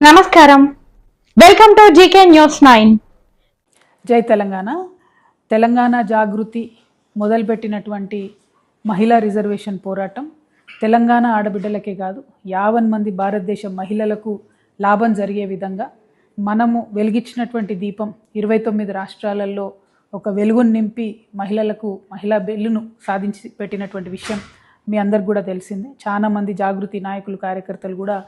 నమస్కారం, welcome to GK news 9. జై తెలంగాణ. తెలంగాణ జాగృతి మొదలుపెట్టినటువంటి మహిళా రిజర్వేషన్ పోరాటం తెలంగాణ ఆడబిడ్డలకే కాదు 50 మంది భారతదేశ మహిళలకు లాభం జరిగే విధంగా మనము వెలిగించినటువంటి దీపం 29 రాష్ట్రాలలో ఒక వెలుగును నింపి మహిళా బిల్లును సాధించి పెట్టినటువంటి విషయం మీ అందరికి కూడా తెలిసిందే. చాలామంది జాగృతి నాయకులు కార్యకర్తలు కూడా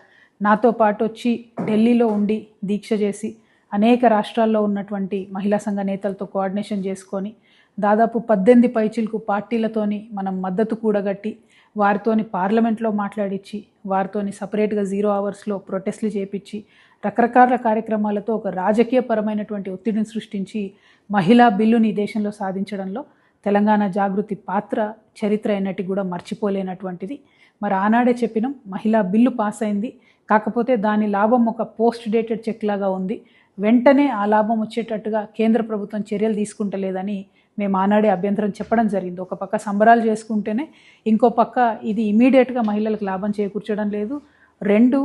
నాతో పాటు వచ్చి ఢిల్లీలో ఉండి దీక్ష చేసి అనేక రాష్ట్రాల్లో ఉన్నటువంటి మహిళా సంఘ నేతలతో కోఆర్డినేషన్ చేసుకొని దాదాపు 18 పైచిలకు పార్టీలతోని మనం మద్దతు కూడగట్టి వారితోని పార్లమెంట్లో మాట్లాడించి వారితోని సపరేట్గా 0 అవర్స్లో ప్రొటెస్ట్లు చేపించి రకరకాల కార్యక్రమాలతో ఒక రాజకీయపరమైనటువంటి ఒత్తిడిని సృష్టించి మహిళా బిల్లుని ఈ దేశంలో సాధించడంలో తెలంగాణ జాగృతి పాత్ర చరిత్ర అయినట్టు కూడా మర్చిపోలేనటువంటిది. మరి ఆనాడే చెప్పినాం, మహిళా బిల్లు పాస్ అయింది, కాకపోతే దాని లాభం ఒక పోస్ట్ డేటెడ్ చెక్ లాగా ఉంది, వెంటనే ఆ లాభం వచ్చేటట్టుగా కేంద్ర ప్రభుత్వం చర్యలు తీసుకుంటలేదని మేము ఆనాడే అభ్యంతరం చెప్పడం జరిగింది. ఒక పక్క సంబరాలు చేసుకుంటేనే ఇంకో పక్క ఇది ఇమీడియట్గా మహిళలకు లాభం చేకూర్చడం లేదు. 2,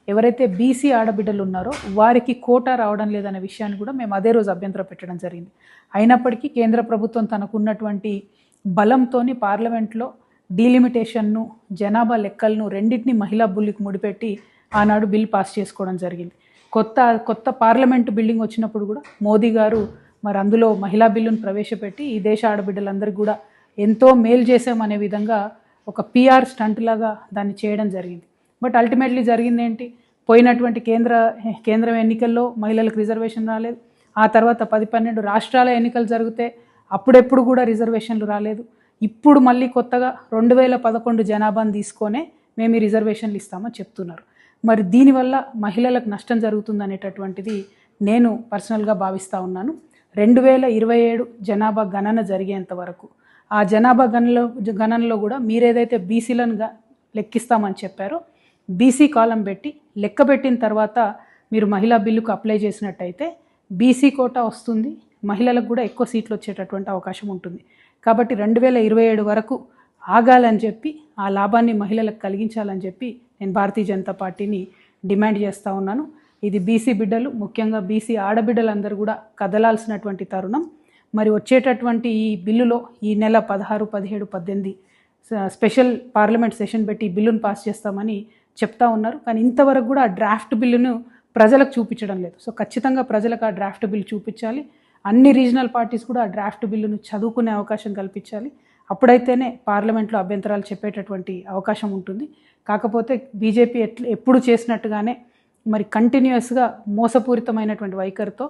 ఎవరైతే బీసీ ఆడబిడ్డలు ఉన్నారో వారికి కోటా రావడం లేదనే విషయాన్ని కూడా మేము అదే రోజు అభ్యంతరం పెట్టడం జరిగింది. అయినప్పటికీ కేంద్ర ప్రభుత్వం తనకున్నటువంటి బలంతోని పార్లమెంట్లో డీలిమిటేషన్ను, జనాభా లెక్కలను రెండింటిని మహిళా బిల్లుకి ముడిపెట్టి ఆనాడు బిల్ పాస్ చేసుకోవడం జరిగింది. కొత్త పార్లమెంటు బిల్డింగ్ వచ్చినప్పుడు కూడా మోదీ గారు మరి అందులో మహిళా బిల్లును ప్రవేశపెట్టి ఈ దేశ ఆడబిడ్డలందరికీ కూడా ఎంతో మేలు చేసామనే విధంగా ఒక PR స్టంట్ లాగా దాన్ని చేయడం జరిగింది. బట్ అల్టిమేట్లీ జరిగింది ఏంటి? పోయినటువంటి కేంద్రం ఎన్నికల్లో మహిళలకు రిజర్వేషన్ రాలేదు. ఆ తర్వాత 10-12 రాష్ట్రాల ఎన్నికలు జరిగితే అప్పుడెప్పుడు కూడా రిజర్వేషన్లు రాలేదు. ఇప్పుడు మళ్ళీ కొత్తగా 2011 జనాభాను తీసుకొనే మేము ఈ రిజర్వేషన్లు ఇస్తామని చెప్తున్నారు. మరి దీనివల్ల మహిళలకు నష్టం జరుగుతుందనేటటువంటిది నేను పర్సనల్గా భావిస్తూ ఉన్నాను. 2027 జనాభా గణన జరిగేంత వరకు ఆ జనాభా గణనలో కూడా మీరేదైతే బీసీలను లెక్కిస్తామని చెప్పారో బీసీ కాలం పెట్టి లెక్క పెట్టిన తర్వాత మీరు మహిళా బిల్లుకు అప్లై చేసినట్టయితే బీసీ కోటా వస్తుంది, మహిళలకు కూడా ఎక్కువ సీట్లు వచ్చేటటువంటి అవకాశం ఉంటుంది. కాబట్టి 2027 వరకు ఆగాలని చెప్పి ఆ లాభాన్ని మహిళలకు కలిగించాలని చెప్పి నేను భారతీయ జనతా పార్టీని డిమాండ్ చేస్తూ ఉన్నాను. ఇది బీసీ బిడ్డలు, ముఖ్యంగా బీసీ ఆడబిడ్డలందరూ కూడా కదలాల్సినటువంటి తరుణం. మరి వచ్చేటటువంటి ఈ బిల్లులో ఈ నెల 16, 17, 18 స్పెషల్ పార్లమెంట్ సెషన్ పెట్టి ఈ బిల్లును పాస్ చేస్తామని చెప్తా ఉన్నారు. కానీ ఇంతవరకు కూడా ఆ డ్రాఫ్ట్ బిల్లును ప్రజలకు చూపించడం లేదు. సో ఖచ్చితంగా ప్రజలకు ఆ డ్రాఫ్ట్ బిల్లు చూపించాలి. అన్ని రీజనల్ పార్టీస్ కూడా ఆ డ్రాఫ్ట్ బిల్లును చదువుకునే అవకాశం కల్పించాలి. అప్పుడైతేనే పార్లమెంట్లో అభ్యంతరాలు చెప్పేటటువంటి అవకాశం ఉంటుంది. కాకపోతే బీజేపీ ఎప్పుడు చేసినట్టుగానే మరి కంటిన్యూస్గా మోసపూరితమైనటువంటి వైఖరితో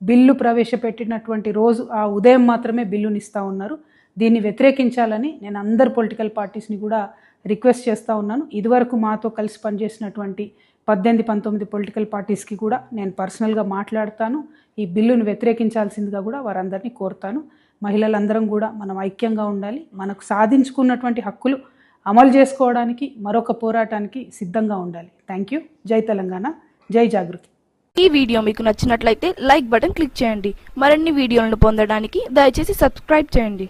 బిల్లు ప్రవేశపెట్టినటువంటి రోజు ఆ ఉదయం మాత్రమే బిల్లుని ఇస్తూ ఉన్నారు. దీన్ని వ్యతిరేకించాలని నేను అందరు పొలిటికల్ పార్టీస్ని కూడా రిక్వెస్ట్ చేస్తూ ఉన్నాను. ఇదివరకు మాతో కలిసి పనిచేసినటువంటి 18-19 పొలిటికల్ పార్టీస్కి కూడా నేను పర్సనల్గా మాట్లాడతాను. ఈ బిల్లును వ్యతిరేకించాల్సిందిగా కూడా వారందరినీ కోరుతాను. మహిళలందరం కూడా మనం ఐక్యంగా ఉండాలి. మనకు సాధించుకున్నటువంటి హక్కులు అమలు చేసుకోవడానికి మరొక పోరాటానికి సిద్ధంగా ఉండాలి. Thank you. జై తెలంగాణ, జై జాగృతి. ఈ వీడియో మీకు నచ్చినట్లయితే లైక్ బటన్ క్లిక్ చేయండి. మరిన్ని వీడియోలను పొందడానికి దయచేసి సబ్స్క్రైబ్ చేయండి.